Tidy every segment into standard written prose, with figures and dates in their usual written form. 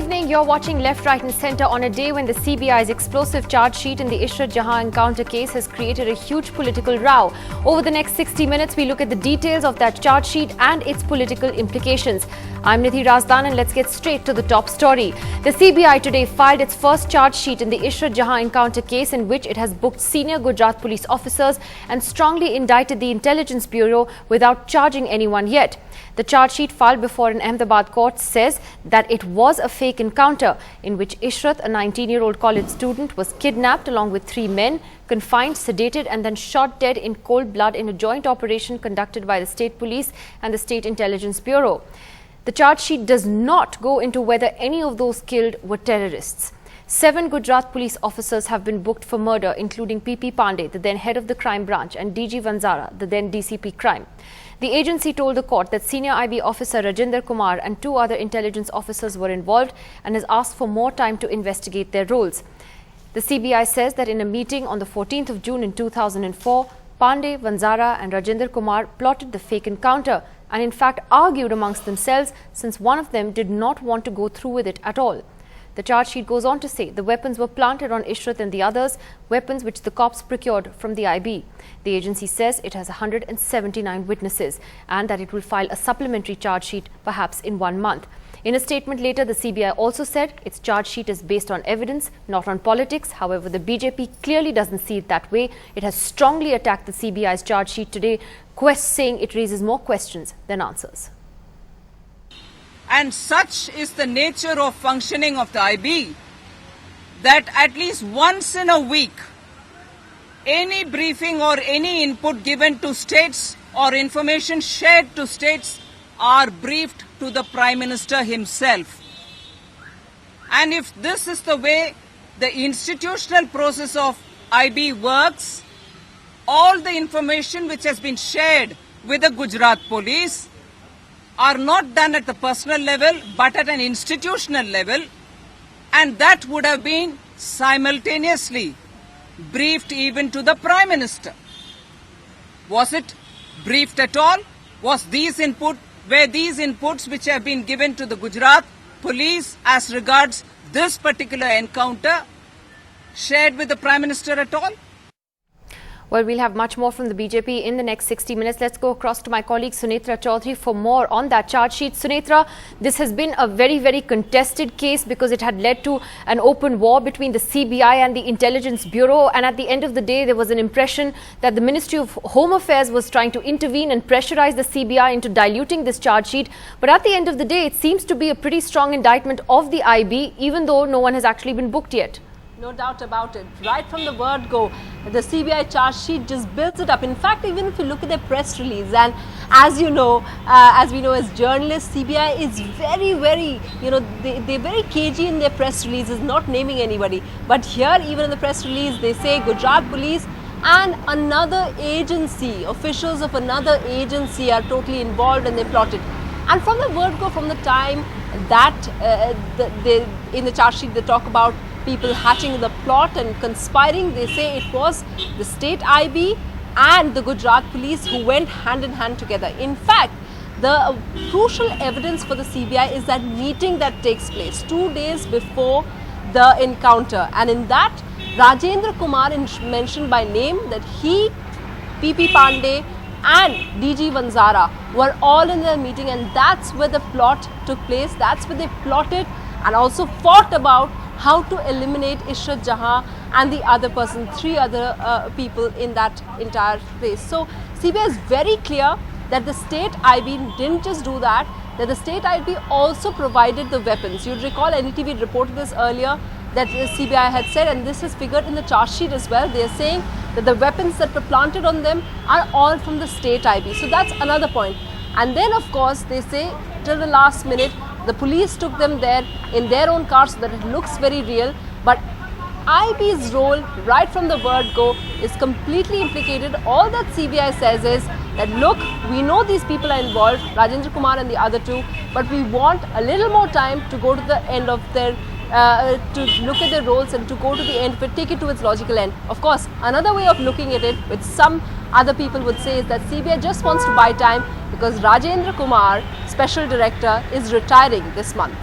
evening. You're watching Left, Right and Centre on a day when the CBI's explosive charge sheet in the Ishrat Jahan encounter case has created a huge political row. Over the next 60 minutes, we look at the details of that charge sheet and its political implications. I'm Nidhi Razdan and let's get straight to the top story. The CBI today filed its first charge sheet in the Ishrat Jahan encounter case, in which it has booked senior Gujarat police officers and strongly indicted the Intelligence Bureau without charging anyone yet. The charge sheet filed before an Ahmedabad court says that it was a fake encounter in which Ishrat, a 19-year-old college student, was kidnapped along with 3 men, confined, sedated and then shot dead in cold blood in a joint operation conducted by the State Police and the State Intelligence Bureau. The charge sheet does not go into whether any of those killed were terrorists. 7 Gujarat police officers have been booked for murder, including PP Pandey, the then head of the crime branch, and DG Vanzara, the then DCP crime. The agency told the court that senior IB officer Rajinder Kumar and 2 other intelligence officers were involved and has asked for more time to investigate their roles. The CBI says that in a meeting on the 14th of June in 2004, Pandey, Vanzara and Rajinder Kumar plotted the fake encounter and in fact argued amongst themselves, since one of them did not want to go through with it at all. The charge sheet goes on to say the weapons were planted on Ishrat and the others, weapons which the cops procured from the IB. The agency says it has 179 witnesses and that it will file a supplementary charge sheet perhaps in 1 month. In a statement later, the CBI also said its charge sheet is based on evidence, not on politics. However, the BJP clearly doesn't see it that way. It has strongly attacked the CBI's charge sheet today, saying it raises more questions than answers. And such is the nature of functioning of the IB that at least once in a week, any briefing or any input given to states or information shared to states are briefed to the Prime Minister himself. And if this is the way the institutional process of IB works, all the information which has been shared with the Gujarat police are not done at the personal level but at an institutional level, and that would have been simultaneously briefed even to the Prime Minister. Was it briefed at all? Were these inputs which have been given to the Gujarat police as regards this particular encounter shared with the Prime Minister at all? Well, we'll have much more from the BJP in the next 60 minutes. Let's go across to my colleague Sunetra Chaudhary for more on that charge sheet. Sunetra, this has been a very, very contested case because it had led to an open war between the CBI and the Intelligence Bureau. And at the end of the day, there was an impression that the Ministry of Home Affairs was trying to intervene and pressurize the CBI into diluting this charge sheet. But at the end of the day, it seems to be a pretty strong indictment of the IB, even though no one has actually been booked yet. No doubt about it. Right from the word go, the CBI charge sheet just builds it up. In fact, even if you look at their press release, and as we know as journalists, CBI is very, they're very cagey in their press releases, not naming anybody. But here, even in the press release, they say Gujarat police and another agency, officials of another agency are totally involved and they plotted. And from the word go, from the time that in the charge sheet they talk about people hatching the plot and conspiring, they say it was the state IB and the Gujarat police who went hand in hand together. In fact, the crucial evidence for the CBI is that meeting that takes place 2 days before the encounter, and in that Rajendra Kumar mentioned by name that he, PP Pandey and DG Vanzara were all in the meeting, and that's where the plot took place. That's where they plotted and also fought about how to eliminate Ishrat Jahan and the other person, 3 other people in that entire place. So CBI is very clear that the state IB didn't just do that, that the state IB also provided the weapons. You'd recall NDTV reported this earlier, that the CBI had said, and this is figured in the charge sheet as well. They are saying that the weapons that were planted on them are all from the state IB. So that's another point. And then of course they say till the last minute, the police took them there in their own cars so that it looks very real. But IB's role right from the word go is completely implicated. All that CBI says is that look, we know these people are involved, Rajendra Kumar and the other 2, but we want a little more time to go to the end of their to look at their roles and to go to the end, but take it to its logical end. Of course, another way of looking at it, which some other people would say, is that CBI just wants to buy time because Rajendra Kumar, Special Director, is retiring this month.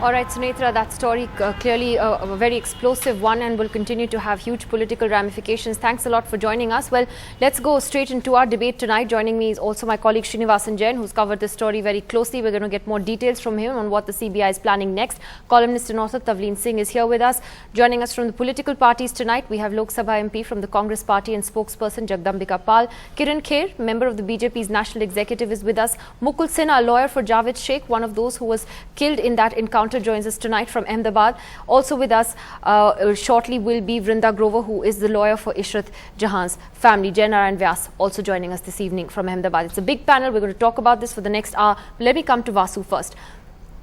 All right, Sunetra, that story clearly a very explosive one and will continue to have huge political ramifications. Thanks a lot for joining us. Well, let's go straight into our debate tonight. Joining me is also my colleague Srinivasan Jain, who's covered this story very closely. We're going to get more details from him on what the CBI is planning next. Columnist and author Tavleen Singh is here with us. Joining us from the political parties tonight, we have Lok Sabha MP from the Congress party and spokesperson Jagdambika Pal. Kirron Kher, member of the BJP's national executive, is with us. Mukul Sinha, a lawyer for Javed Sheikh, one of those who was killed in that encounter, joins us tonight from Ahmedabad. Also with us shortly will be Vrinda Grover, who is the lawyer for Ishrat Jahan's family. Narayan Vyas also joining us this evening from Ahmedabad. It's a big panel. We're going to talk about this for the next hour. Let me come to Vasu first.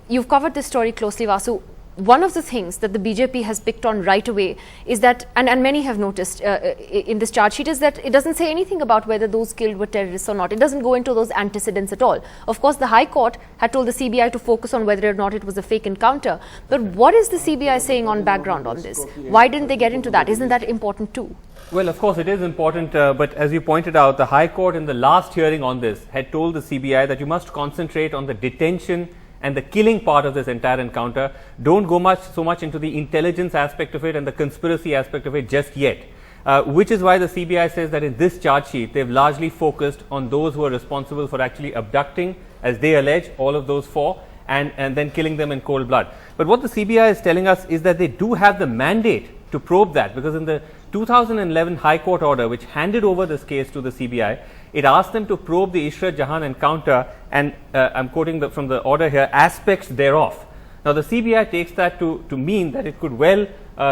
You've covered this story closely, Vasu. One of the things that the BJP has picked on right away is that, and many have noticed in this charge sheet, is that it doesn't say anything about whether those killed were terrorists or not. It doesn't go into those antecedents at all. Of course, the High Court had told the CBI to focus on whether or not it was a fake encounter. But what is the CBI saying on background on this? Why didn't they get into that? Isn't that important too? Well, of course, it is important, but as you pointed out, the High Court in the last hearing on this had told the CBI that you must concentrate on the detention and the killing part of this entire encounter. Don't go so much into the intelligence aspect of it and the conspiracy aspect of it just yet. Which is why the CBI says that in this charge sheet, they've largely focused on those who are responsible for actually abducting, as they allege, all of those four, and then killing them in cold blood. But what the CBI is telling us is that they do have the mandate to probe that, because in the 2011 High Court order, which handed over this case to the CBI, it asked them to probe the Ishrat Jahan encounter, and I'm quoting from the order here, aspects thereof. Now, the CBI takes that to mean that it could well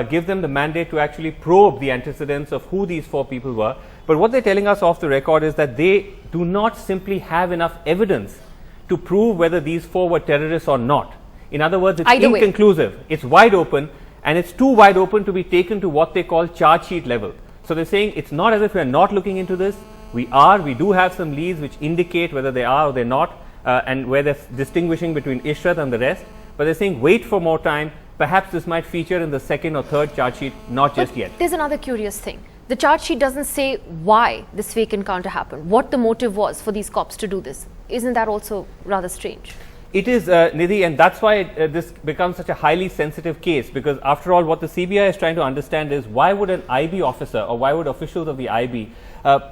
give them the mandate to actually probe the antecedents of who these four people were. But what they're telling us off the record is that they do not simply have enough evidence to prove whether these four were terrorists or not. In other words, it's inconclusive. It's wide open, and it's too wide open to be taken to what they call charge sheet level. So they're saying it's not as if we're not looking into this. We do have some leads which indicate whether they are or they're not, and where they're distinguishing between Ishrat and the rest. But they're saying wait for more time. Perhaps this might feature in the second or third charge sheet, not just yet. There's another curious thing. The charge sheet doesn't say why this fake encounter happened, what the motive was for these cops to do this. Isn't that also rather strange? It is, Nidhi, and that's why this becomes such a highly sensitive case, because after all, what the CBI is trying to understand is why would an IB officer or why would officials of the IB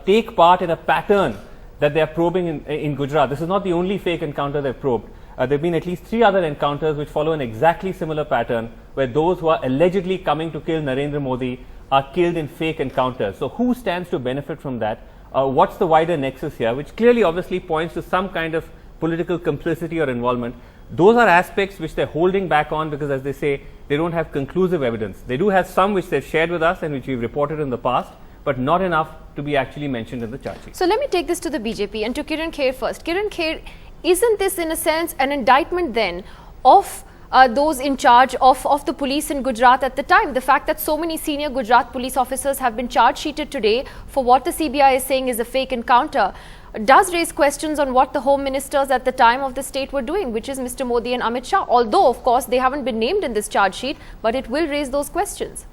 take part in a pattern that they are probing in Gujarat. This is not the only fake encounter they've probed. There have been at least 3 other encounters which follow an exactly similar pattern, where those who are allegedly coming to kill Narendra Modi are killed in fake encounters. So who stands to benefit from that? What's the wider nexus here, which clearly obviously points to some kind of political complicity or involvement? Those are aspects which they're holding back on because, as they say, they don't have conclusive evidence. They do have some which they've shared with us and which we've reported in the past, but not enough to be actually mentioned in the charge sheet. So let me take this to the BJP and to Kirron Kher first. Kirron Kher, isn't this in a sense an indictment then of those in charge of the police in Gujarat at the time? The fact that so many senior Gujarat police officers have been charge sheeted today for what the CBI is saying is a fake encounter does raise questions on what the home ministers at the time of the state were doing, which is Mr. Modi and Amit Shah. Although, of course, they haven't been named in this charge sheet, but it will raise those questions.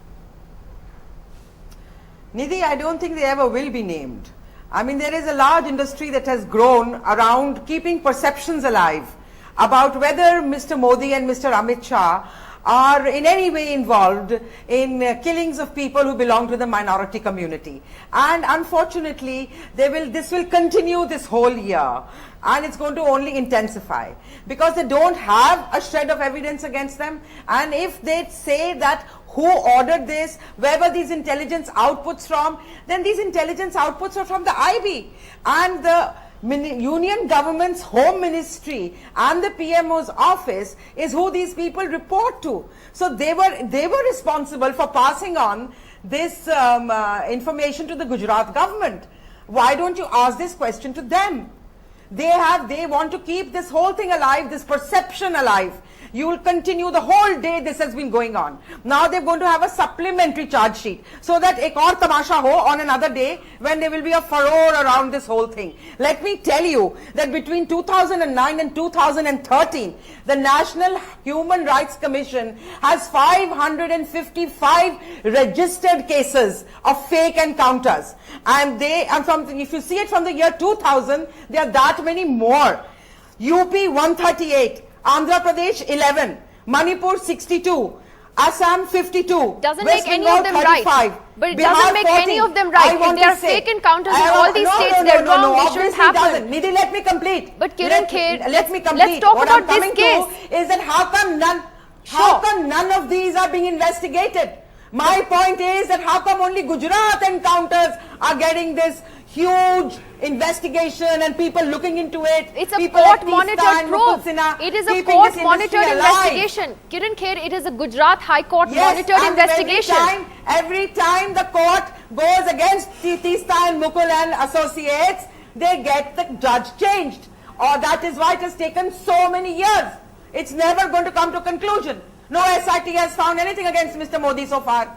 Nidhi, I don't think they ever will be named. I mean, there is a large industry that has grown around keeping perceptions alive about whether Mr. Modi and Mr. Amit Shah are in any way involved in killings of people who belong to the minority community. And unfortunately, this will continue this whole year, and it's going to only intensify because they don't have a shred of evidence against them. And if they say that who ordered this, where were these intelligence outputs from, then these intelligence outputs are from the IB and the Union government's home ministry and the PMO's office is who these people report to. So they were responsible for passing on this information to the Gujarat government. Why don't you ask this question to them? They want to keep this whole thing alive, this perception alive. You will continue the whole day this has been going on. Now they're going to have a supplementary charge sheet so that ek aur tamasha ho on another day when there will be a furore around this whole thing. Let me tell you that between 2009 and 2013, the National Human Rights Commission has 555 registered cases of fake encounters. And if you see it from the year 2000, there are that many more. UP 138, Andhra Pradesh 11, Manipur 62, Assam 52, Doesn't West make any Bengal of them 35, right. But it Bihar doesn't make 14. any of them right. I If want they are to say- fake encounters in all these states, they're wrong. They shouldn't obviously happen. doesn't. Nidhi, let me complete. But Kirron, Kher, let me complete. let's talk What about I'm coming this case. to is that how come none of these are being investigated? My point is that how come only Gujarat encounters are getting this huge investigation and people looking into it? It's a People like court-monitored Mukul probe. Sinha It is a keeping this court-monitored industry alive. investigation. Kirron Kher, it is a Gujarat High Court Yes, monitored and investigation. Every time the court goes against Tista and Mukul and associates, they get the judge changed. Or that is why it has taken so many years. It's never going to come to conclusion. No SIT has found anything against Mr. Modi so far.